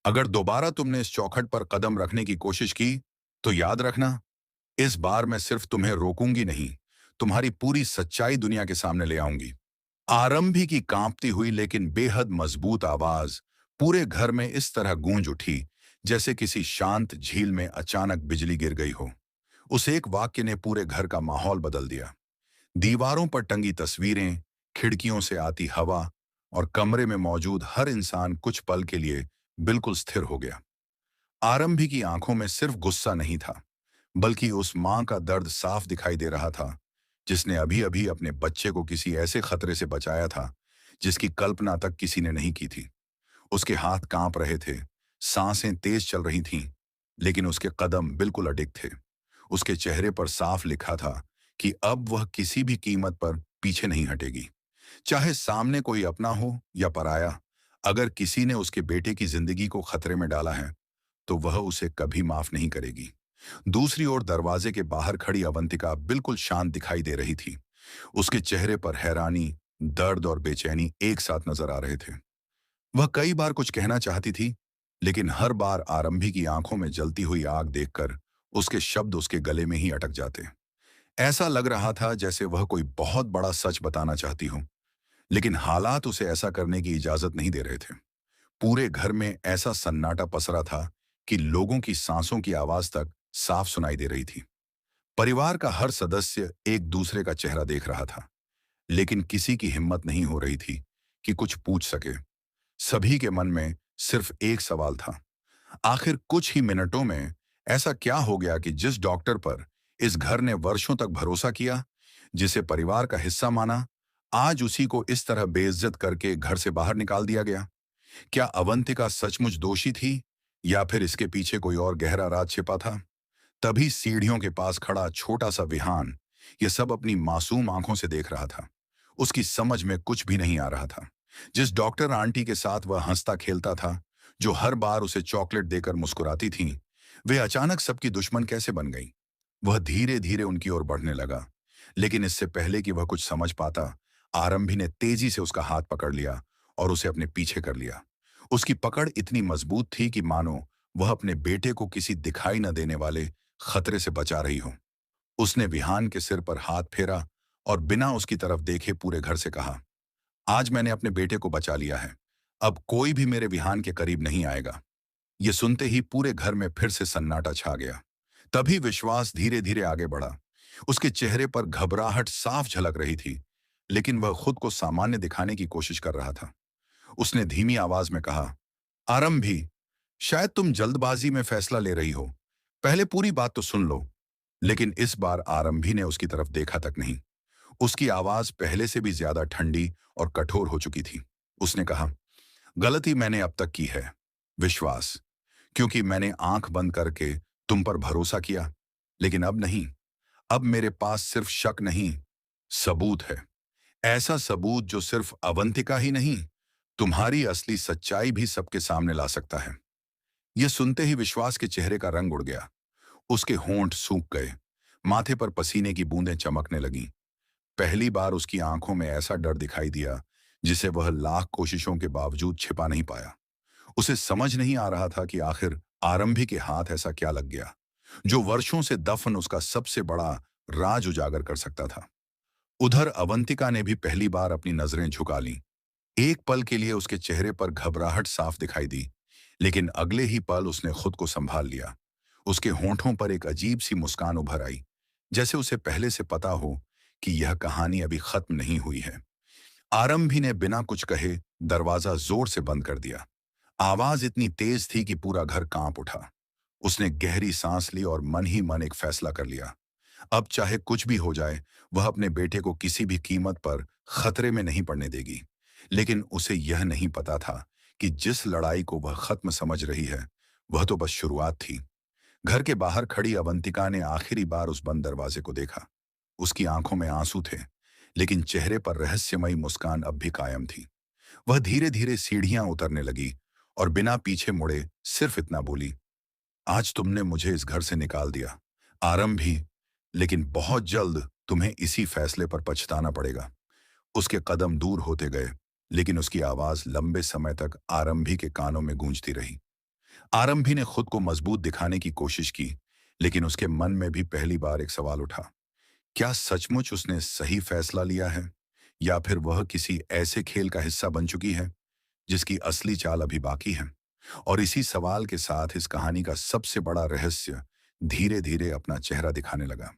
अगर दोबारा तुमने इस चौखट पर कदम रखने की कोशिश की, तो याद रखना, इस बार मैं सिर्फ तुम्हें रोकूंगी नहीं, तुम्हारी पूरी सच्चाई दुनिया के सामने ले आऊंगी। आरंभी की कांपती हुई लेकिन बेहद मजबूत आवाज पूरे घर में इस तरह गूंज उठी, जैसे किसी शांत झील में अचानक बिजली गिर गई हो। उस एक वाक्य ने पूरे घर का माहौल बदल दिया। दीवारों पर टंगी तस्वीरें, खिड़कियों से आती हवा और कमरे में मौजूद हर इंसान कुछ पल के लिए बिल्कुल स्थिर हो गया। आरंभी की आंखों में सिर्फ गुस्सा नहीं था, बल्कि उस मां का दर्द साफ दिखाई दे रहा था, जिसने अभी अभी अपने बच्चे को किसी ऐसे खतरे से बचाया था जिसकी कल्पना तक किसी ने नहीं की थी। उसके हाथ कांप रहे थे, सांसें तेज चल रही थीं, लेकिन उसके कदम बिल्कुल अडिग थे। उसके चेहरे पर साफ लिखा था कि अब वह किसी भी कीमत पर पीछे नहीं हटेगी। चाहे सामने कोई अपना हो या पराया, अगर किसी ने उसके बेटे की जिंदगी को खतरे में डाला है, तो वह उसे कभी माफ नहीं करेगी। दूसरी ओर दरवाजे के बाहर खड़ी अवंतिका बिल्कुल शांत दिखाई दे रही थी। उसके चेहरे पर हैरानी, दर्द और बेचैनी एक साथ नजर आ रहे थे। वह कई बार कुछ कहना चाहती थी, लेकिन हर बार आरंभी की आंखों में जलती हुई आग देखकर उसके शब्द उसके गले में ही अटक जाते। ऐसा लग रहा था जैसे वह कोई बहुत बड़ा सच बताना चाहती हो, लेकिन हालात उसे ऐसा करने की इजाजत नहीं दे रहे थे। पूरे घर में ऐसा सन्नाटा पसरा था कि लोगों की सांसों की आवाज तक साफ सुनाई दे रही थी। परिवार का हर सदस्य एक दूसरे का चेहरा देख रहा था, लेकिन किसी की हिम्मत नहीं हो रही थी कि कुछ पूछ सके। सभी के मन में सिर्फ एक सवाल था, आखिर कुछ ही मिनटों में ऐसा क्या हो गया कि जिस डॉक्टर पर इस घर ने वर्षों तक भरोसा किया, जिसे परिवार का हिस्सा माना, आज उसी को इस तरह बेइज्जत करके घर से बाहर निकाल दिया गया। क्या अवंतिका सचमुच दोषी थी, या फिर इसके पीछे कोई और गहरा राज छिपा था? तभी सीढ़ियों के पास खड़ा छोटा सा विहान ये सब अपनी मासूम आंखों से देख रहा था। उसकी समझ में कुछ भी नहीं आ रहा था। जिस डॉक्टर आंटी के साथ वह हंसता खेलता था, जो हर बार उसे चॉकलेट देकर मुस्कुराती थीं, वे अचानक सबकी दुश्मन कैसे बन गई? वह धीरे धीरे उनकी ओर बढ़ने लगा, लेकिन इससे पहले कि वह कुछ समझ पाता, आरंभी ने तेजी से उसका हाथ पकड़ लिया और उसे अपने पीछे कर लिया। उसकी पकड़ इतनी मजबूत थी कि मानो वह अपने बेटे को किसी दिखाई न देने वाले खतरे से बचा रही हो। उसने विहान के सिर पर हाथ फेरा और बिना उसकी तरफ देखे पूरे घर से कहा, आज मैंने अपने बेटे को बचा लिया है। अब कोई भी मेरे विहान के करीब नहीं आएगा। ये सुनते ही पूरे घर में फिर से सन्नाटा छा गया। तभी विश्वास धीरे धीरे आगे बढ़ा। उसके चेहरे पर घबराहट साफ झलक रही थी, लेकिन वह खुद को सामान्य दिखाने की कोशिश कर रहा था। उसने धीमी आवाज में कहा, आरंभी, शायद तुम जल्दबाजी में फैसला ले रही हो। पहले पूरी बात तो सुन लो। लेकिन इस बार आरंभी ने उसकी तरफ देखा तक नहीं। उसकी आवाज पहले से भी ज्यादा ठंडी और कठोर हो चुकी थी। उसने कहा, गलती मैंने अब तक की है, विश्वास, क्योंकि मैंने आंख बंद करके तुम पर भरोसा किया। लेकिन अब नहीं। अब मेरे पास सिर्फ शक नहीं, सबूत है। ऐसा सबूत जो सिर्फ अवंतिका ही नहीं, तुम्हारी असली सच्चाई भी सबके सामने ला सकता है। यह सुनते ही विश्वास के चेहरे का रंग उड़ गया। उसके होंठ सूख गए, माथे पर पसीने की बूंदें चमकने लगीं। पहली बार उसकी आंखों में ऐसा डर दिखाई दिया जिसे वह लाख कोशिशों के बावजूद छिपा नहीं पाया। उसे समझ नहीं आ रहा था कि आखिर आरंभी के हाथ ऐसा क्या लग गया, जो वर्षों से दफन उसका सबसे बड़ा राज उजागर कर सकता था। उधर अवंतिका ने भी पहली बार अपनी नजरें झुका लीं। एक पल के लिए उसके चेहरे पर घबराहट साफ दिखाई दी, लेकिन अगले ही पल उसने खुद को संभाल लिया। उसके होंठों पर एक अजीब सी मुस्कान उभर आई, जैसे उसे पहले से पता हो कि यह कहानी अभी खत्म नहीं हुई है। आरंभी ने बिना कुछ कहे दरवाजा जोर से बंद कर दिया। आवाज इतनी तेज थी कि पूरा घर कांप उठा। उसने गहरी सांस ली और मन ही मन एक फैसला कर लिया। अब चाहे कुछ भी हो जाए, वह अपने बेटे को किसी भी कीमत पर खतरे में नहीं पड़ने देगी। लेकिन उसे यह नहीं पता था कि जिस लड़ाई को वह खत्म समझ रही है, वह तो बस शुरुआत थी। घर के बाहर खड़ी अवंतिका ने आखिरी बार उस बंद दरवाजे को देखा। उसकी आंखों में आंसू थे, लेकिन चेहरे पर रहस्यमयी मुस्कान अब भी कायम थी। वह धीरे धीरे सीढ़ियां उतरने लगी और बिना पीछे मुड़े सिर्फ इतना बोली, आज तुमने मुझे इस घर से निकाल दिया, आरंभी, लेकिन बहुत जल्द तुम्हें इसी फैसले पर पछताना पड़ेगा। उसके कदम दूर होते गए, लेकिन उसकी आवाज लंबे समय तक आरंभी के कानों में गूंजती रही। आरंभी ने खुद को मजबूत दिखाने की कोशिश की, लेकिन उसके मन में भी पहली बार एक सवाल उठा। क्या सचमुच उसने सही फैसला लिया है? या फिर वह किसी ऐसे खेल का हिस्सा बन चुकी है जिसकी असली चाल अभी बाकी है? और इसी सवाल के साथ इस कहानी का सबसे बड़ा रहस्य धीरे धीरे अपना चेहरा दिखाने लगा।